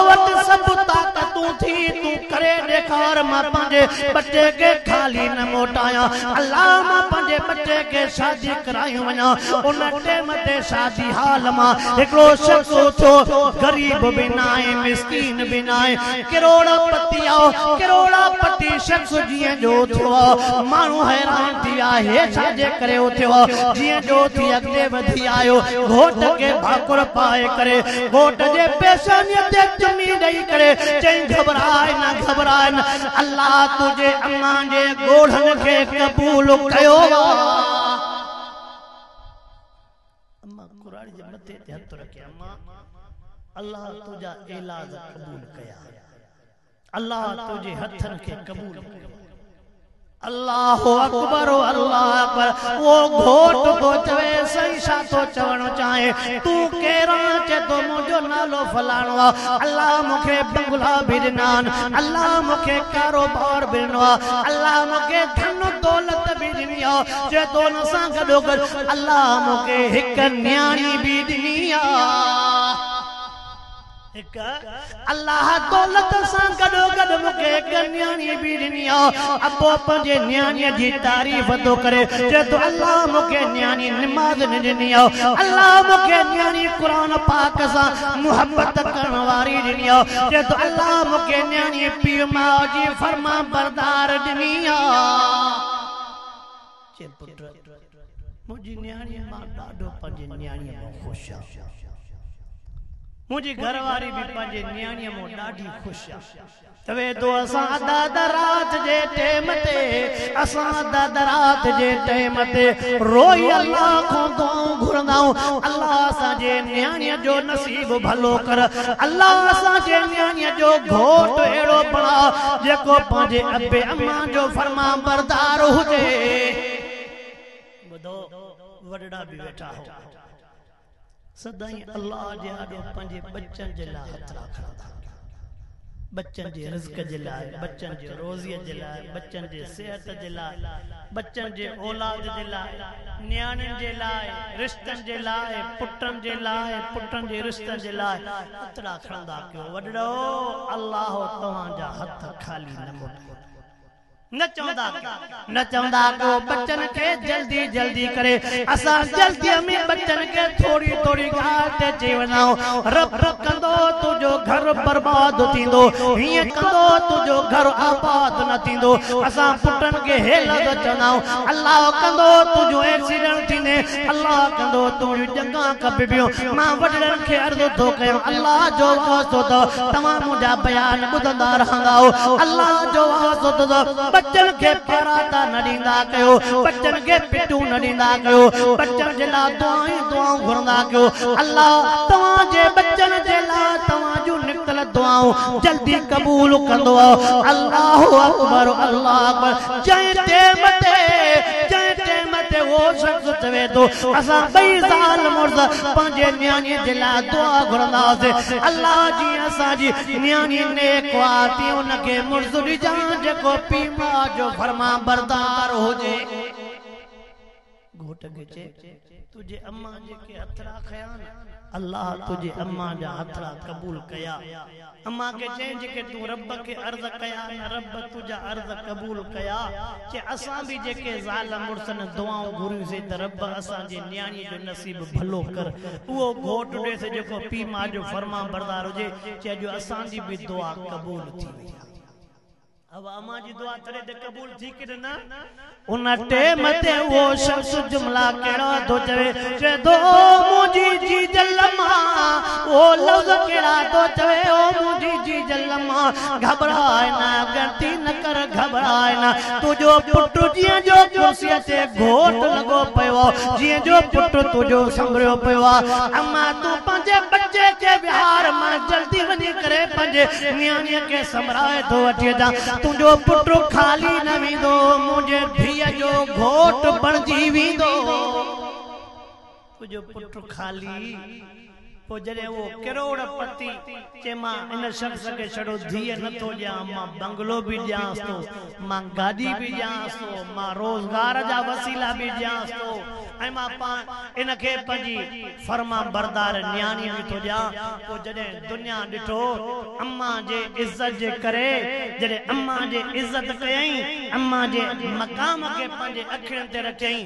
वट सब ताकतूं थी तू करे देखार मां पंजे बच्चे के खाली न मोटाया अल्लाह मां पंजे बच्चे के शादी करायूं वञा उन टेम ते शादी हाल मां हिकिड़ो शख्स उथो गरीब भी न आहे मिस्कीन भी न आहे करोड़पति आओ करोड़पति शख्स जीअं जो थियो माण्हू हैरान थी विया हे छाजे करे उथियो जीअं जो थी अॻिते वधी आयो घोट खे भाकुर पाए करे घोट जे पेशानीअ ते चुमी ॾेई करे चई घबराए न अल्लाह तुझे अम्मा जे ॻोढ़नि खे क़बूल कयो अम्मा क़ुरान जे मथे ते हथ रखे अम्मा अल्लाह तुझा इलाज क़बूल कया अल्लाह तुझे हथन के कबूल अल्लाह अकबर वो घोट तो चवे सही छा तो चवणो चाहे तू केरा चे तो मुझो नालो फलाणो अल्लाह मुखे बंगला भी ॾिनान अल्लाह मुखे कारोबार भी ॾिनो अल्लाह मुखे धन दौलत भी ॾिनी चे तो न सां गॾो गॾु अल्लाह मुखे हिक न्याणी भी ॾिनी अल्लाह दौलत सां गॾो गॾु मूंखे हिक न्याणी भी ॾिनी अबो पंहिंजे न्याणीअ जी तारीफ़ थो करे चए थो अल्लाह मूंखे न्याणी निमाज़ न ॾिनी अल्लाह मूंखे न्याणी क़ुरान पाक सां मुहबत करण वारी ॾिनी चए थो अल्लाह मूंखे न्याणी पीउ माउ जी फर्मा बरदार ॾिनी चए पुट मुंहिंजी न्याणी मां ॾाढो पंहिंजी न्याणीअ मां ख़ुशि आहियां मुझे घरवारी भी पंहिंजे न्याणीअ मां ॾाढी ख़ुशि आहे तवे तो असां दादा रात जे टेम ते रोई अल्लाह को दुआऊं घुरंदाऊं अल्लाह असांजे न्याणीअ जो नसीब भलो कर अल्लाह असांजे न्याणीअ जो घोट अहिड़ो बणा जेको पंहिंजे अबे अम्मा जो फर्मा बरदार हुजे ॿुधो वॾड़ा भी वेठा हो सदाई अल्लाह जे आॾो पंहिंजे बच्चन जे लाइ हथ रखंदा बच्चन जे रिज़्क जे लाइ बच्चन जे रोज़ीअ जे लाइ बच्चन जे सेहत जे लाइ बच्चन जे औलाद जे लाइ न्याणियुनि जे लाइ रिश्तन जे लाइ पुटन जे लाइ पुटन जे रिश्तन जे लाइ हथड़ा खणंदा कयो वॾड़ो अल्लाह तव्हांजा हथ खाली न मोटो न चवंदा को बच्चन के जल्दी जल्दी करे असा जल्दी में बच्चन के थोड़ी थोड़ी ॻाल्हि ते चई वञाऊं रब कंदो तुझो घर बर्बाद थींदो हीअं कंदो तुझो घर आबाद न थींदो असा पुटन के हे लफ़्ज़ चवंदाऊं अल्लाह कंदो तुझो एक्सीडेंट थींदे अल्लाह कंदो तुझी जंगा कबिबियो मां वॾड़नि खे अर्ज़ थो कयां अल्लाह जो वास्तो तव्हां मुंहिंजा बयान ॿुधंदा रहंदा अल्लाह जो वास्तो बच्चन के पराता न ॾींदा कयो बच्चन के पिटू न ॾींदा कयो बच्चन जे लाइ दुआऊं घुरंदा कयो अल्लाह तव्हां जे बच्चन जे लाइ तव्हां जूं निकतल दुआऊं जल्दी कबूल कंदो अल्लाहु अकबर जंहिं टेम ते वो शख्स चवे थो असां ॿई ज़ाल मुर्द पंहिंजे न्याणीअ जे लाइ दुआ घुरंदासीं अल्लाह जी असांजी न्याणी नेक वाती उनखे मुर्द ॾिजां जेको पीउ माउ जो फर्मा बरदार हुजे घोट खे चए तुझे अम्मा जेके हथड़ा खया अल्लाह तुझे अम्मा जा हथड़ा कबूल कया अम्मा के चए जेके तू रब के अर्ज कया न रब तुझा अर्ज कबूल कया कि असां भी जेके ज़ाल मुर्सन दुआऊं घुरियूं से त रब असां जे न्याणी जो नसीब भलो कर वो घोट ॾे से जेको पीउ माउ जो फर्मा बरदार हुजे चए जो असां जी भी दुआ कबूल थी वई अब अम्मा जी दुआ तरे दे कबूल थी कि न उन टेम ते वो शख्स जुमला केड़ा तो चवे दो मुजी जी जलमा वो लफ्ज केड़ा तो चवे ओ मुजी जी जलमा घबराए ना गलती न कर घबराए ना तुझो पुट जिया जो कुर्सी ते घोट लगो पयो जिया जो पुट तुझो संभरियो पयो अम्मा तू पंजे बच्चे के बिहार में जल्दी वनी करे पंजे न्याणी के संभराए तो वठी जा तुझो पुट खाली न विंदो मुझे धीअ जो घोट बणजी विंदो तुझो पुट खाली पो जॾहिं वो करोड़पति चे मां इन शख्स के छड़ो धीअ नथो ॾियां, मां बंगलो भी ॾियांस तो, मां गाड़ी भी ॾियांस तो, मां रोजगार जा वसीला भी ॾियांस तो, ऐं मां इनखे पंहिंजी फर्मा बरदार न्याणी भी थो ॾियां। पो जॾहिं दुनिया ॾिठो अम्मा जे इज्जत जे करे, जॾहिं अम्मा जे इज्जत कयई, अम्मा जे मकाम के पंहिंजे अखियुनि ते रखियई,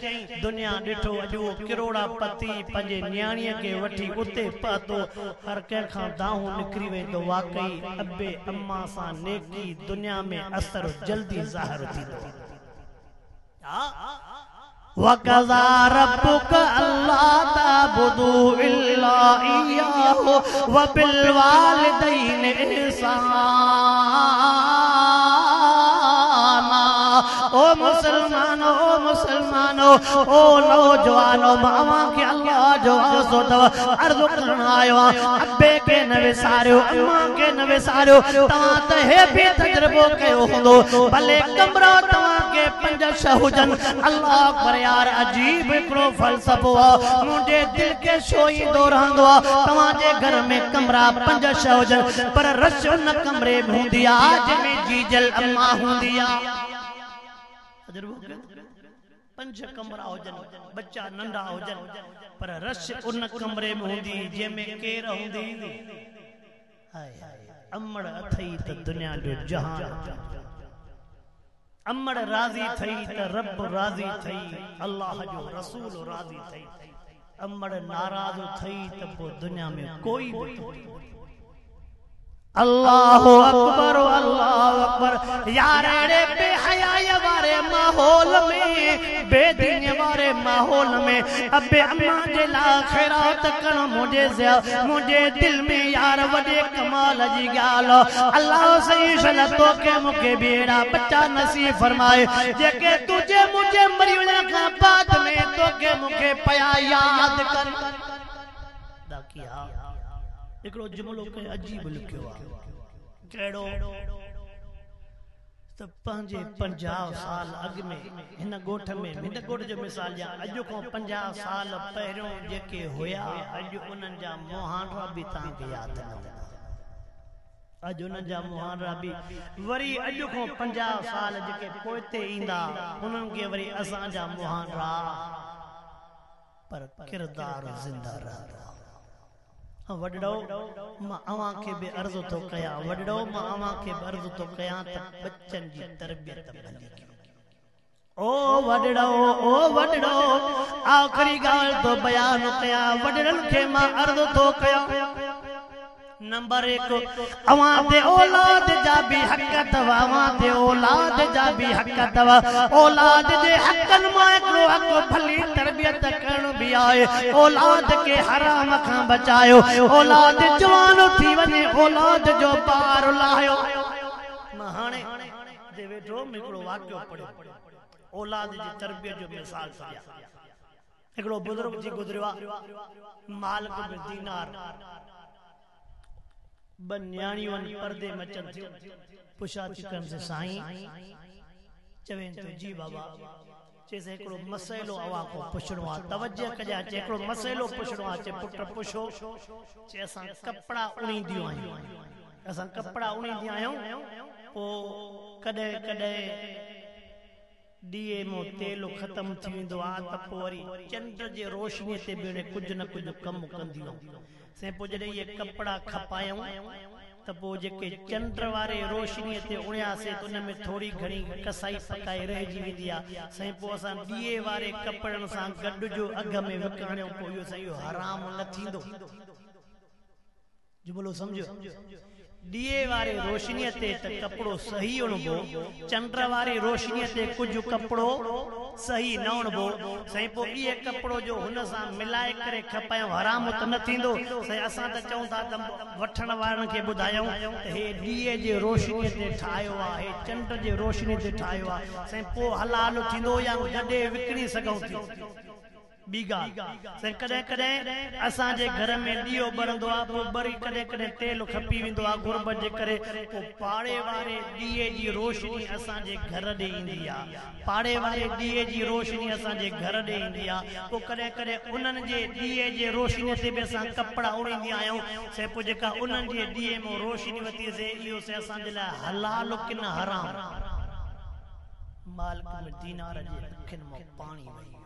दुनिया ॾिठो अॼु वो करोड़पति पंहिंजे न्याणीअ खे वठी उते पहुतो, हर कंहिंखां दाहूं निकिरी वेंदो। वाकई अबे अम्मा सां नेकी दुनिया में असर जल्दी ज़ाहिर थींदो। वक़ज़ा रब्बुक अल्ला ताबुदू इल्ला इय्याहु व बिल वालिदैनि इहसाना। ओ मुसलमानो, ओ मुसलमानो, ओ नौजवानो, मामा के अल्लाह जो आसो तव अर्ज़ करण आयो, अब्बे के न विसारियो, अम्मा के न विसारियो। तव्हां त हे भी तजुर्बो कयो हूंदो, भले कमरा तव्हां के 5-6 हुजन। अल्लाह अकबर यार, अजीब हिकिड़ो फ़लसफ़ो आहे, मुंहिंजे दिल के छो ईंदो रहंदो आहे। तव्हां जे घर में कमरा 5-6 हुजन, पर रश उन कमरे में हूंदी आहे जंहिंमें जीजल अम्मा हूंदी आहे। 5 कमरा हुजन, बच्चा नंढा हुजन, पर रश उन कमरे में हूंदी जंहिंमें केर हूंदी। अमड़ अथई त दुनिया जो जहान, अमड़ राज़ी थई त रब राज़ी थई, अल्लाह जो रसूल राज़ी थई। अमड़ नाराज़ थई त पोइ दुनिया में कोई भी। अल्लाहु अकबर, अल्लाहु अकबर। यार अड़े बेहयाई वारे माहौल में, बेदीन वारे माहौल में अबे अम्मा जे लाइ खैरात करण मुझे दिल में यार वडे कमाल जी ॻाल्हि। अल्लाह सही सलतो के मुखे बेड़ा बच्चा नसीब फरमाए, जेके तुझे मुझे मरी वञण खां बाद में तोखे मुखे पया याद कर। दाकिया हिकिड़ो जुमलो के अजीब लिखियो आहे, कहिड़ो त पंहिंजे 50 साल अॻु में हिन ॻोठ में, हिन ॻोठ जो मिसाल ॾियां, अॼु खां 50 साल पहिरियों जेके हुया, अॼु उन्हनि जा मुहांडा बि तव्हांखे यादि न हूंदा। अॼु उन्हनि जा मुहांडा बि वरी अॼु खां 50 साल जेके पोइते ईंदा, उन्हनि खे वरी असांजा मुहांडा, पर किरदार ज़िंदा रहंदा। वडड़ो मां अवां खे बि अर्ज़ थो कयां, वडड़ो मां अवां खे बि अर्ज़ थो कयां त बच्चन जी तरबियत भली कयो। ओ वडड़ो आखिरी ॻाल्हि तो बयान कयां, वडड़न खे मां अर्ज़ थो कयां। नंबर 1, अवां ते औलाद जा भी हक़ तव, अवां ते औलाद जा भी हक़ तव। औलाद जे हक़न मां हिकिड़ो हक़ भली तरबियत करण भी आहे। औलाद के हराम खां बचायो, औलाद जवान थी वञे, औलाद जो पार लाहियो। मां हाणे जे वेठो हिकिड़ो वाक़ियो पढ़ियो, औलाद जी तरबियत जो मिसाल ॾियां। हिकिड़ो बुज़ुर्ग जी गुज़रियो आहे, मालिक बिन दीनार, न्याणियूं पर्दे में अचनि थियूं, पुछा थी कनि से साईं, चवें तो जी बाबा, चेसे हिकिड़ो मसइलो अवां को पुछणो आहे, तवज्जो कजां, चे हिकिड़ो मसइलो पुछणो आहे। चे पुट पुछो। चे असां कपिड़ा उणींदियूं आहियूं, असां कपिड़ा उणींदियूं आहियूं, पोइ कॾहिं कॾहिं ॾीए मों तेल ख़तम थी वेंदो आहे त पोइ वरी चंड जे रोशनीअ ते बि कुझु न कुझु कमु कंदियूं। से पोइ जॾहिं इहे कपिड़ा खपायूं त पोइ जेके चंड वारे रोशनीअ ते उणियासीं त उन में थोरी घणी कसाई पकाई रहिजी वेंदी आहे। साईं पोइ असां ॾीए वारे कपिड़नि सां गॾु जो अघ में विकिणियो, पोइ इहो साईं हराम न थींदो। जुमलो सम्झो, ॾीए वारे रोशनीअ ते त कपिड़ो सही उणबो, चंड वारी रोशनीअ ते कुझु कपिड़ो सही न उणबो। साईं पोइ इहे कपिड़ो जो हुन सां मिलाए करे खपायूं, हराम त न थींदो। साईं असां त चऊं था त वठण वारनि खे ॿुधायूं त हे ॾीए जे रोशनीअ ते ठाहियो आहे, हे चंड जे रोशनीअ ते ठाहियो आहे। साईं पोइ हलाल थींदो या गॾे विकिणी सघूं थियूं। ॿी ॻाल्हि कॾहिं कॾहिं असांजे घर में ॾीओ ॿरंदो आहे पोइ वरी कॾहिं कॾहिं तेल खपी वेंदो आहे गुरबत जे करे पोइ पाड़े वारे ॾीए जी रोशनी असांजे घर ॾे ईंदी आहे पाड़े वारे ॾीए जी रोशनी असांजे घर ॾे ईंदी आहे पोइ कॾहिं कॾहिं उन्हनि जे ॾीए जे रोशनीअ ते बि असां कपिड़ा उड़ींदा आहियूं से पोइ जेका उन्हनि जे ॾीए में रोशनी वरितीसीं इहो से असांजे लाइ हलाल की न हराम मालिक में दीनार जे अखियुनि मां पाणी वही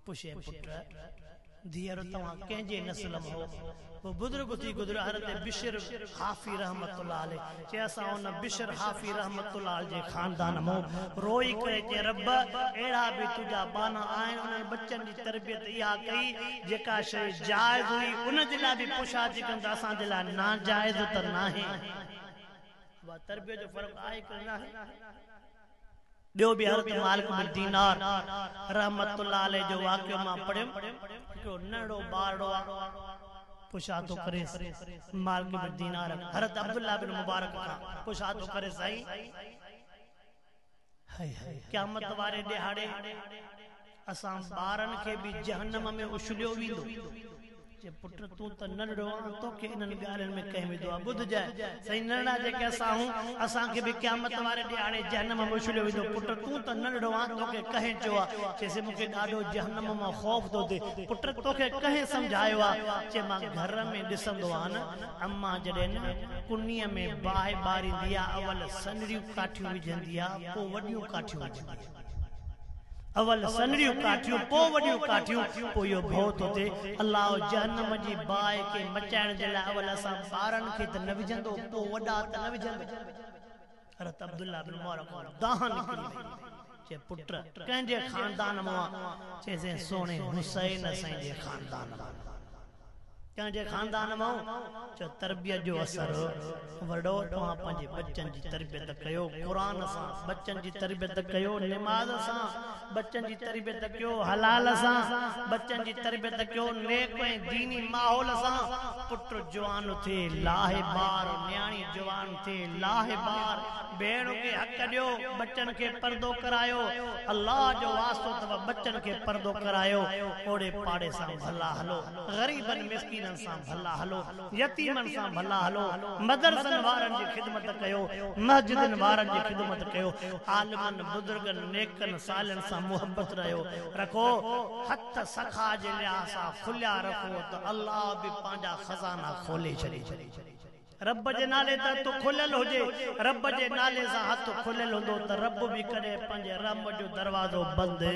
पुछे पुट धीअर तव्हां कंहिंजे नस्ल में हो वो बुजुर्ग थी गुज़रियो हज़रत बिशर हाफी रहमतुल्लाह अलैह चए असां उन बिशर हाफी रहमतुल्लाह जे खानदान में रोई करे चए रब अहिड़ा बि तुंहिंजा बाना आहिनि उन्हनि बच्चनि जी तरबियत इहा कई जेका शइ जाइज़ हुई उन जे लाइ बि पुछाती कनि त असांजे लाइ नाजाइज़ त नाहे उहा तरबियत जो फ़र्क़ु आहे की न आहे ॿियो बि हज़रत मालिक बिन दीनार रहमतुल्लाह अलैह जो वाक़ियो मां पढ़ियुमि हिकिड़ो नंढो ॿारड़ो पुछा थो करे मालिक बिन दीनार हज़रत अब्दुल्लाह बिन मुबारक खां पुछा थो करे साईं क़यामत वारे ॾिहाड़े असां ॿारनि खे बि जहन्नम में उछलियो वेंदो पुट तूं त नंढड़ो आहे तोखे इन्हनि ॻाल्हियुनि में कंहिं वेंदो आहे ॿुध जाए सही नंढड़ा जेके असां हूं असांखे बि क़यामत वारे ॾिहाड़े जहन्नम में उछलियो वेंदो पुट तूं त नंढड़ो आहे तोखे कंहिं चयो आहे चइसि मूंखे ॾाढो जहन्नम मां ख़ौफ़ थो थिए पुट तोखे कंहिं सम्झायो आहे चए मां घर में ॾिसंदो आहे न अम्मा जॾहिं न कुन्नीअ में बाहि ॿारींदी आहे अवल सनरियूं काठियूं विझंदी आहे पोइ वॾियूं काठियूं विझंदी आहे अवल सनरियूं काठियूं पोइ वॾियूं काठियूं पोइ इहो भउ थो थिए अलाह जहन्नम जी बाहि खे मचाइण जे लाइ अवल असां ॿारनि खे त न विझंदो पोइ वॾा त न विझंदो हज़रत अब्दुल्लाह बिन मुबारक दाह निकिरी चए पुट कंहिंजे खानदान मां चइसि सोणे हुसैन साईं जे खानदान मां कंहिंजे खानदान मां चओ तरबियत जो असर वॾो तव्हां पंहिंजे बच्चनि जी तरबियत कयो क़ुरान सां बच्चनि जी तरबियत कयो निमाज़ सां बच्चनि जी तरबियत कयो हलाल सां बच्चनि जी तरबियत कयो नेक ऐं दीनी माहौल सां पुट जवान थिए लाहे ॿार न्याणी जवान थिए लाहे ॿार भेण खे हक़ ॾियो बच्चनि खे पर्दो करायो अल्लाह जो वास्तो अथव बच्चनि खे पर्दो करायो ओड़े पाड़े सां भला हलो ग़रीबनि मिस्कीननि सां भला हलो यतीमनि सां भला हलो मदरसनि वारनि जी ख़िदमत कयो मस्जिदनि वारनि जी ख़िदमत कयो आलिमनि बुज़ुर्गनि नेकनि सालनि सां मुहबत रखो हथ सखा जे लिहाज़ सां खुलिया रखो त अल्लाह बि पंहिंजा खज़ाना खोले छॾे रब जे नाले ते हथ खुलियल हुजे रब जे नाले सां हथ खुलियल हूंदो त रब बि कॾहिं पंहिंजे रब जो दरवाज़ो बंदि